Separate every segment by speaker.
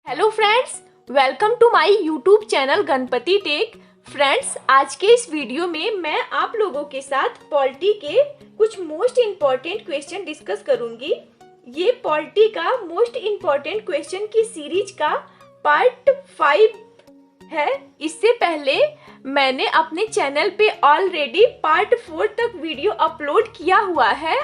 Speaker 1: Hello friends, welcome to my YouTube channel Ganpati tech. Friends, आज के इस वीडियो में मैं आप लोगों के साथ पॉलिटी के कुछ मोस्ट इम्पॉर्टेंट क्वेश्चन डिस्कस करूंगी। ये पॉलिटी का मोस्ट इम्पॉर्टेंट क्वेश्चन की सीरीज का पार्ट 5 है। इससे पहले मैंने अपने चैनल पे ऑलरेडी पार्ट 4 तक वीडियो अपलोड किया हुआ है।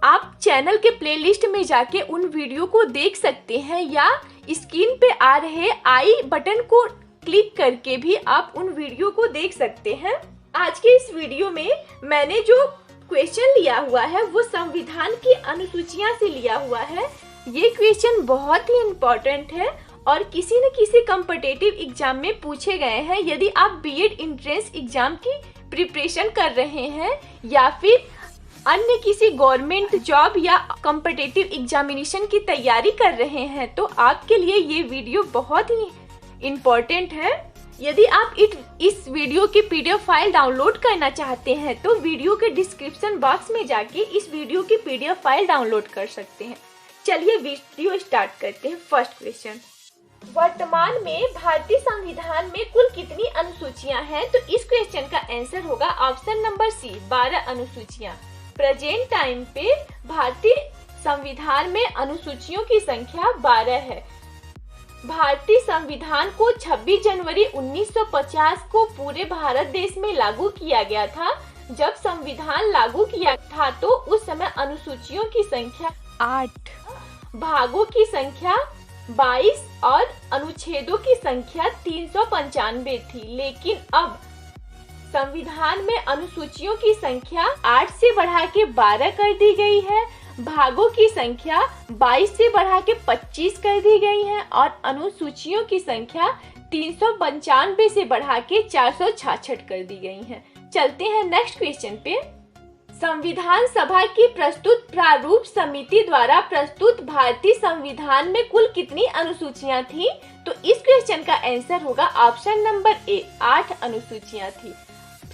Speaker 1: आप चैनल के प्लेलिस्ट में जाके उन वीडियो को देख सकते हैं या स्क्रीन पे आ रहे आई बटन को क्लिक करके भी आप उन वीडियो को देख सकते हैं। आज के इस वीडियो में मैंने जो क्वेश्चन लिया हुआ है वो संविधान की अनुसूचियां से लिया हुआ है। ये क्वेश्चन बहुत ही इम्पोर्टेंट है और किसी न किसी कॉम्पिटिटिव एग्जाम में पूछे गए हैं। यदि आप बीएड एंट्रेंस एग्जाम की प्रिपरेशन कर रहे हैं या फिर अन्य किसी गवर्नमेंट जॉब या कॉम्पिटिटिव एग्जामिनेशन की तैयारी कर रहे हैं तो आपके लिए ये वीडियो बहुत ही इम्पोर्टेंट है। यदि आप इस वीडियो की पीडीएफ फाइल डाउनलोड करना चाहते हैं तो वीडियो के डिस्क्रिप्शन बॉक्स में जाके इस वीडियो की पीडीएफ फाइल डाउनलोड कर सकते हैं। चलिए वीडियो स्टार्ट करते हैं। फर्स्ट क्वेश्चन, वर्तमान में भारतीय संविधान में कुल कितनी अनुसूचियां हैं? तो इस क्वेश्चन का आंसर होगा ऑप्शन नंबर सी, 12 अनुसूचियां। प्रेजेंट टाइम पे भारतीय संविधान में अनुसूचियों की संख्या 12 है। भारतीय संविधान को 26 जनवरी 1950 को पूरे भारत देश में लागू किया गया था। जब संविधान लागू किया था तो उस समय अनुसूचियों की संख्या 8, भागों की संख्या 22 और अनुच्छेदों की संख्या 395 थी। लेकिन अब संविधान में अनुसूचियों की संख्या 8 से बढ़ा के 12 कर दी गई है, भागों की संख्या 22 से बढ़ा के 25 कर दी गई है और अनुसूचियों की संख्या 395 से बढ़ा के 466 कर दी गई है। चलते हैं नेक्स्ट क्वेश्चन पे। संविधान सभा की प्रस्तुत प्रारूप समिति द्वारा प्रस्तुत भारतीय संविधान में कुल कितनी अनुसूचियां थी? तो इस क्वेश्चन का आंसर होगा ऑप्शन नंबर ए, 8 अनुसूचियां थी।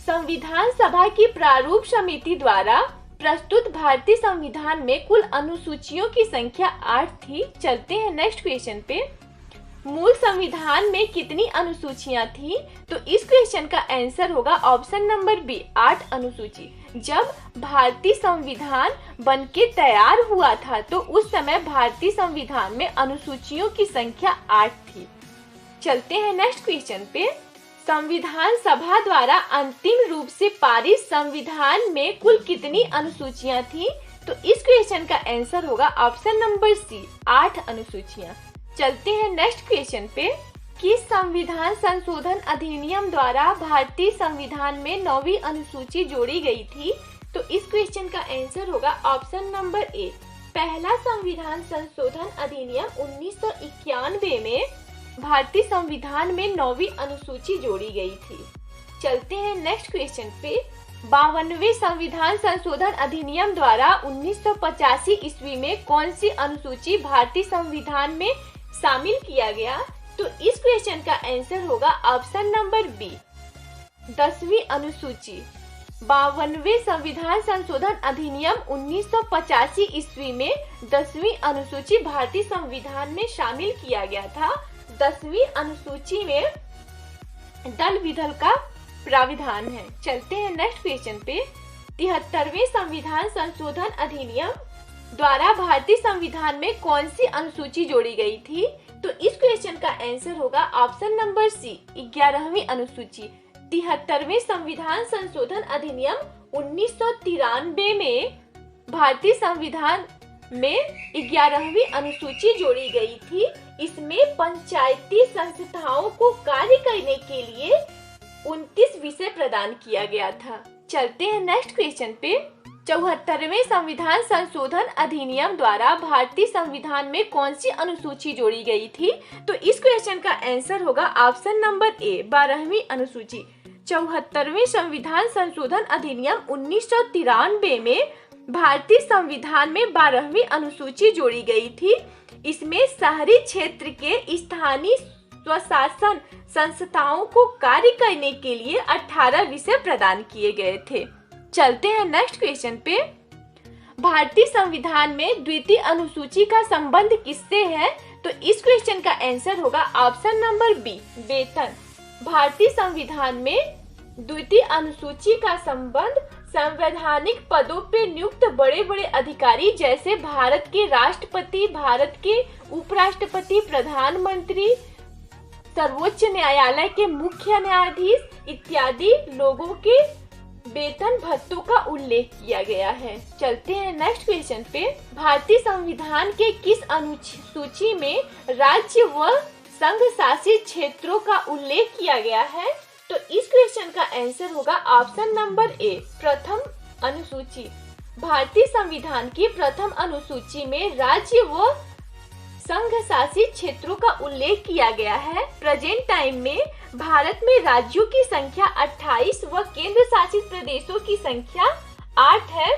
Speaker 1: संविधान सभा की प्रारूप समिति द्वारा प्रस्तुत भारतीय संविधान में कुल अनुसूचियों की संख्या 8 थी। चलते हैं नेक्स्ट क्वेश्चन पे। मूल संविधान में कितनी अनुसूचियां थी? तो इस क्वेश्चन का आंसर होगा ऑप्शन नंबर बी, 8 अनुसूची। जब भारतीय संविधान बनके तैयार हुआ था तो उस समय भारतीय संविधान में अनुसूचियों की संख्या 8 थी। चलते हैं नेक्स्ट क्वेश्चन पे। संविधान सभा द्वारा अंतिम रूप से पारित संविधान में कुल कितनी अनुसूचियां थी? तो इस क्वेश्चन का आंसर होगा ऑप्शन नंबर सी, 8 अनुसूचियां। चलते हैं नेक्स्ट क्वेश्चन पे। किस संविधान संशोधन अधिनियम द्वारा भारतीय संविधान में 9वीं अनुसूची जोड़ी गई थी? तो इस क्वेश्चन का आंसर होगा ऑप्शन नंबर ए, पहला संविधान संशोधन अधिनियम 1991 में भारतीय संविधान में 9वीं अनुसूची जोड़ी गई थी। चलते हैं नेक्स्ट क्वेश्चन पे। 52वें संविधान संशोधन अधिनियम द्वारा 1985 ईस्वी में कौन सी अनुसूची भारतीय संविधान में शामिल किया गया? तो इस क्वेश्चन का आंसर होगा ऑप्शन नंबर बी, 10वीं अनुसूची। 52वें संविधान संशोधन अधिनियम 1985 ईस्वी में 10वीं अनुसूची भारतीय संविधान में शामिल किया गया था। 10वीं अनुसूची में दल विधल का प्राविधान है। चलते हैं नेक्स्ट क्वेश्चन पे। 73वें संविधान संशोधन अधिनियम द्वारा भारतीय संविधान में कौन सी अनुसूची जोड़ी गई थी? तो इस क्वेश्चन का आंसर होगा ऑप्शन नंबर सी, 11वीं अनुसूची। 73वें संविधान संशोधन अधिनियम 1993 में भारतीय संविधान में 11वीं अनुसूची जोड़ी गई थी। इसमें पंचायती संस्थाओं को कार्य करने के लिए 29 विषय प्रदान किया गया था। चलते हैं नेक्स्ट क्वेश्चन पे। 74वें संविधान संशोधन अधिनियम द्वारा भारतीय संविधान में कौन सी अनुसूची जोड़ी गई थी? तो इस क्वेश्चन का आंसर होगा ऑप्शन नंबर ए, 12वीं अनुसूची। 74वें संविधान संशोधन अधिनियम 1993 में भारतीय संविधान में 12वीं अनुसूची जोड़ी गई थी। इसमें शहरी क्षेत्र के स्थानीय स्वशासन संस्थाओं को कार्य करने के लिए 18 विषय प्रदान किए गए थे। चलते हैं नेक्स्ट क्वेश्चन पे। भारतीय संविधान में द्वितीय अनुसूची का संबंध किससे है? तो इस क्वेश्चन का आंसर होगा ऑप्शन नंबर बी, वेतन। भारतीय संविधान में द्वितीय अनुसूची का संबंध संवैधानिक पदों पे नियुक्त बड़े बड़े अधिकारी जैसे भारत के राष्ट्रपति, भारत के उपराष्ट्रपति, प्रधानमंत्री, सर्वोच्च न्यायालय के मुख्य न्यायाधीश इत्यादि लोगों के वेतन भत्तों का उल्लेख किया गया है। चलते हैं नेक्स्ट क्वेश्चन पे। भारतीय संविधान के किस अनुसूची में राज्य व संघ शासित क्षेत्रों का उल्लेख किया गया है? तो इस क्वेश्चन का आंसर होगा ऑप्शन नंबर ए, प्रथम अनुसूची। भारतीय संविधान की प्रथम अनुसूची में राज्य व संघ शासित क्षेत्रों का उल्लेख किया गया है। प्रेजेंट टाइम में भारत में राज्यों की संख्या 28 व केंद्र शासित प्रदेशों की संख्या 8 है।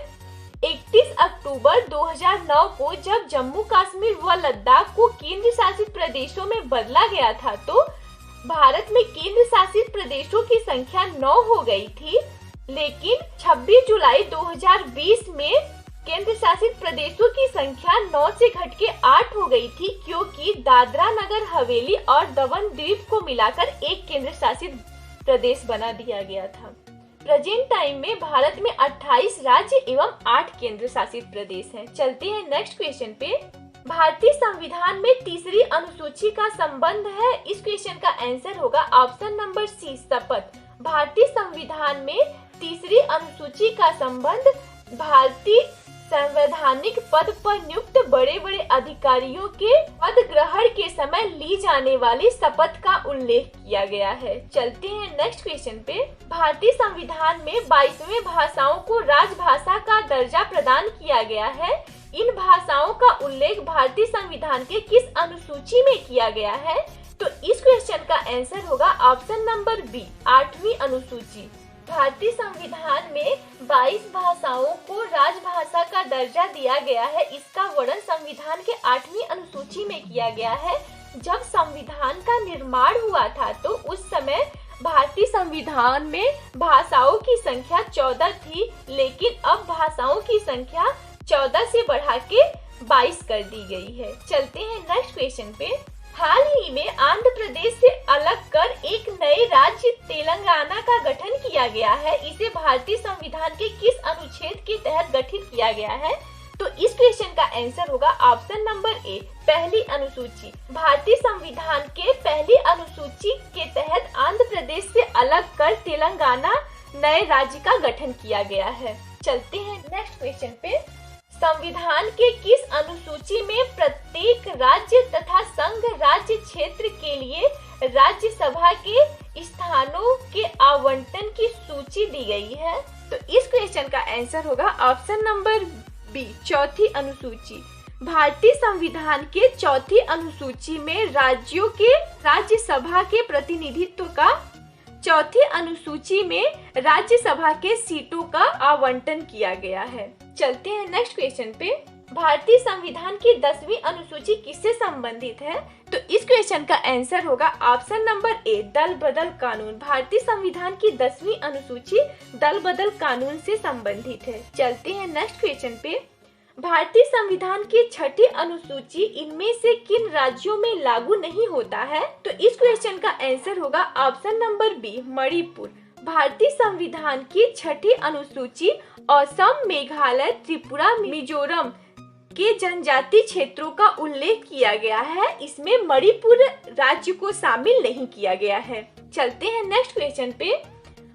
Speaker 1: 31 अक्टूबर 2009 को जब जम्मू कश्मीर व लद्दाख को केंद्र शासित प्रदेशों में बदला गया था तो भारत में केंद्र शासित प्रदेशों की संख्या 9 हो गई थी, लेकिन 26 जुलाई 2020 में केंद्र शासित प्रदेशों की संख्या 9 से घट के 8 हो गई थी, क्योंकि दादरा नगर हवेली और दमन द्वीप को मिलाकर एक केंद्र शासित प्रदेश बना दिया गया था। प्रेजेंट टाइम में भारत में 28 राज्य एवं 8 केंद्र शासित प्रदेश हैं। चलते हैं नेक्स्ट क्वेश्चन पे। भारतीय संविधान में तीसरी अनुसूची का संबंध है। इस क्वेश्चन का आंसर होगा ऑप्शन नंबर सी, शपथ। भारतीय संविधान में तीसरी अनुसूची का संबंध भारतीय संवैधानिक पद पर नियुक्त बड़े बड़े अधिकारियों के पद ग्रहण के समय ली जाने वाली शपथ का उल्लेख किया गया है। चलते हैं नेक्स्ट क्वेश्चन पे। भारतीय संविधान में 22वें भाषाओं को राजभाषा का दर्जा प्रदान किया गया है। इन भाषाओं का उल्लेख भारतीय संविधान के किस अनुसूची में किया गया है? तो इस क्वेश्चन का आंसर होगा ऑप्शन नंबर बी, 8वीं अनुसूची। भारतीय संविधान में 22 भाषाओं को राजभाषा का दर्जा दिया गया है। इसका वर्णन संविधान के 8वीं अनुसूची में किया गया है। जब संविधान का निर्माण हुआ था तो उस समय भारतीय संविधान में भाषाओं की संख्या 14 थी, लेकिन अब भाषाओं की संख्या 14 से बढ़ा के 22 कर दी गई है। चलते हैं नेक्स्ट क्वेश्चन पे। हाल ही में आंध्र प्रदेश से अलग कर एक नए राज्य तेलंगाना का गठन किया गया है। इसे भारतीय संविधान के किस अनुच्छेद के तहत गठित किया गया है? तो इस क्वेश्चन का आंसर होगा ऑप्शन नंबर ए, पहली अनुसूची। भारतीय संविधान के पहली अनुसूची के तहत आंध्र प्रदेश से अलग कर तेलंगाना नए राज्य का गठन किया गया है। चलते हैं नेक्स्ट क्वेश्चन पे। संविधान के किस अनुसूची में प्रत्येक राज्य तथा संघ राज्य क्षेत्र के लिए राज्यसभा के स्थानों के आवंटन की सूची दी गई है? तो इस क्वेश्चन का आंसर होगा ऑप्शन नंबर बी, चौथी अनुसूची। भारतीय संविधान के चौथी अनुसूची में राज्यों के राज्यसभा के प्रतिनिधित्व का चौथी अनुसूची में राज्यसभा के सीटों का आवंटन किया गया है। चलते हैं नेक्स्ट क्वेश्चन पे। भारतीय संविधान की 10वीं अनुसूची किससे संबंधित है? तो इस क्वेश्चन का आंसर होगा ऑप्शन नंबर ए, दल बदल कानून। भारतीय संविधान की 10वीं अनुसूची दल बदल कानून से संबंधित है। चलते हैं नेक्स्ट क्वेश्चन पे। भारतीय संविधान की 6ठी अनुसूची इनमें से किन राज्यों में लागू नहीं होता है? तो इस क्वेश्चन का आंसर होगा ऑप्शन नंबर बी, मणिपुर। भारतीय संविधान की 6ठी अनुसूची असम, मेघालय, त्रिपुरा, मिजोरम के जनजाति क्षेत्रों का उल्लेख किया गया है। इसमें मणिपुर राज्य को शामिल नहीं किया गया है। चलते हैं नेक्स्ट क्वेश्चन पे।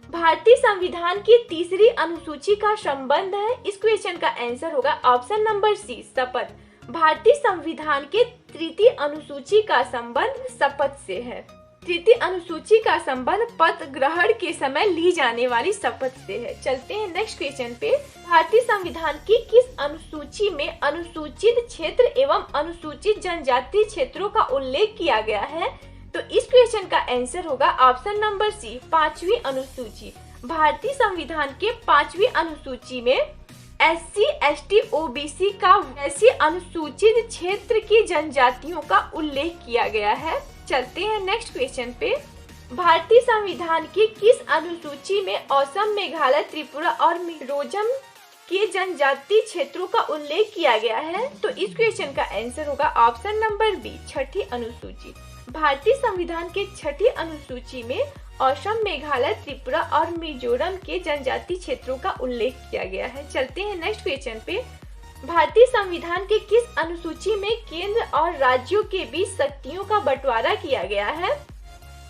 Speaker 1: भारतीय संविधान की तीसरी अनुसूची का संबंध है। इस क्वेश्चन का आंसर होगा ऑप्शन नंबर सी, शपथ। भारतीय संविधान के तृतीय अनुसूची का संबंध शपथ से है। तृतीय अनुसूची का संबंध पद ग्रहण के समय ली जाने वाली शपथ से है। चलते हैं नेक्स्ट क्वेश्चन पे। भारतीय संविधान की किस अनुसूची में अनुसूचित क्षेत्र एवं अनुसूचित जनजाति क्षेत्रों का उल्लेख किया गया है? तो इस क्वेश्चन का आंसर होगा ऑप्शन नंबर सी, 5वीं अनुसूची। भारतीय संविधान के 5वीं अनुसूची में SC, ST, OBC का वैसी अनुसूचित क्षेत्र की जनजातियों का उल्लेख किया गया है। चलते हैं नेक्स्ट क्वेश्चन पे। भारतीय संविधान की किस अनुसूची में असम, मेघालय, त्रिपुरा और मिजोरम के जनजातीय क्षेत्रों का उल्लेख किया गया है? तो इस क्वेश्चन का आंसर होगा ऑप्शन नंबर बी, छठी अनुसूची। भारतीय संविधान के छठी अनुसूची में असम, मेघालय, त्रिपुरा और मिजोरम के जनजातीय क्षेत्रों का उल्लेख किया गया है। चलते हैं नेक्स्ट क्वेश्चन पे। भारतीय संविधान के किस अनुसूची में केंद्र और राज्यों के बीच शक्तियों का बंटवारा किया गया है?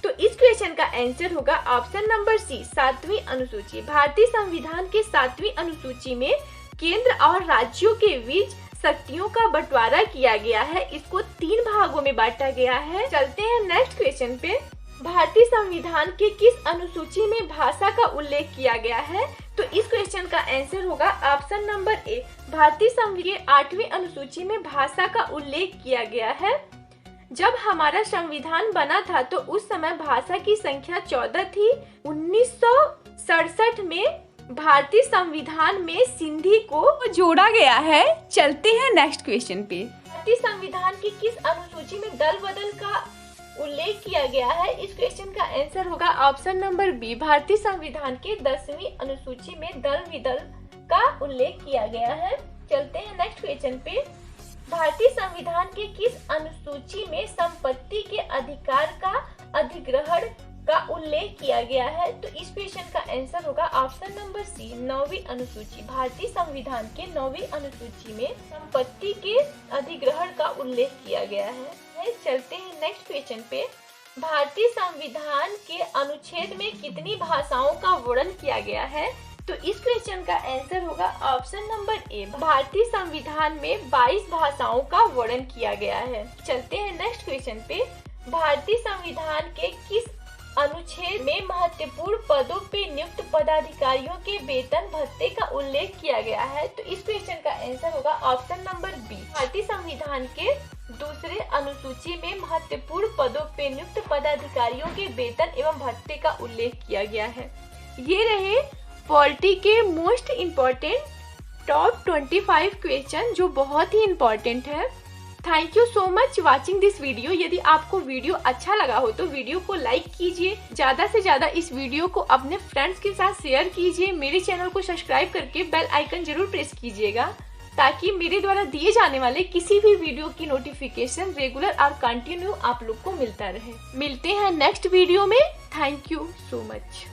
Speaker 1: तो इस क्वेश्चन का आंसर होगा ऑप्शन नंबर सी, 7वीं अनुसूची। भारतीय संविधान के 7वीं अनुसूची में केंद्र और राज्यों के बीच शक्तियों का बंटवारा किया गया है। इसको 3 भागों में बांटा गया है। चलते हैं नेक्स्ट क्वेश्चन पे। भारतीय संविधान के किस अनुसूची में भाषा का उल्लेख किया गया है? तो इस क्वेश्चन का आंसर होगा ऑप्शन नंबर ए, भारतीय संविधान के 8वीं अनुसूची में भाषा का उल्लेख किया गया है। जब हमारा संविधान बना था तो उस समय भाषा की संख्या 14 थी। 1967 में भारतीय संविधान में सिंधी को जोड़ा गया है। चलते हैं नेक्स्ट क्वेश्चन पे। भारतीय संविधान की किस अनुसूची में दल बदल का उल्लेख किया गया है? इस क्वेश्चन का आंसर होगा ऑप्शन नंबर बी, भारतीय संविधान के 10वीं अनुसूची में दल विदल का उल्लेख किया गया है। चलते हैं नेक्स्ट क्वेश्चन पे। भारतीय संविधान के किस अनुसूची में संपत्ति के अधिकार का अधिग्रहण का उल्लेख किया गया है? तो इस क्वेश्चन का आंसर होगा ऑप्शन नंबर सी, 9वीं अनुसूची। भारतीय संविधान के 9वीं अनुसूची में संपत्ति के अधिग्रहण का उल्लेख किया गया है। चलते हैं नेक्स्ट क्वेश्चन पे। भारतीय संविधान के अनुच्छेद में कितनी भाषाओं का वर्णन किया गया है? तो इस क्वेश्चन का आंसर होगा ऑप्शन नंबर ए, भारतीय संविधान में 22 भाषाओं का वर्णन किया गया है। चलते हैं नेक्स्ट क्वेश्चन पे। भारतीय संविधान के किस अनुच्छेद में महत्वपूर्ण पदों पे नियुक्त पदाधिकारियों के वेतन भत्ते का उल्लेख किया गया है? तो इस क्वेश्चन का आंसर होगा ऑप्शन नंबर बी, भारतीय संविधान के 2रे अनुसूची में महत्वपूर्ण पदों पे नियुक्त पदाधिकारियों के वेतन एवं भत्ते का उल्लेख किया गया है। ये रहे पॉलिटी के मोस्ट इम्पोर्टेंट टॉप 25 क्वेश्चन जो बहुत ही इम्पोर्टेंट है। Thank you so much watching this video. यदि आपको वीडियो अच्छा लगा हो तो वीडियो को लाइक कीजिए, ज्यादा से ज्यादा इस वीडियो को अपने फ्रेंड्स के साथ शेयर कीजिए। मेरे चैनल को सब्सक्राइब करके बेल आइकन जरूर प्रेस कीजिएगा ताकि मेरे द्वारा दिए जाने वाले किसी भी वीडियो की नोटिफिकेशन रेगुलर और कंटिन्यू आप लोग को मिलता रहे। मिलते हैं नेक्स्ट वीडियो में। Thank you so much.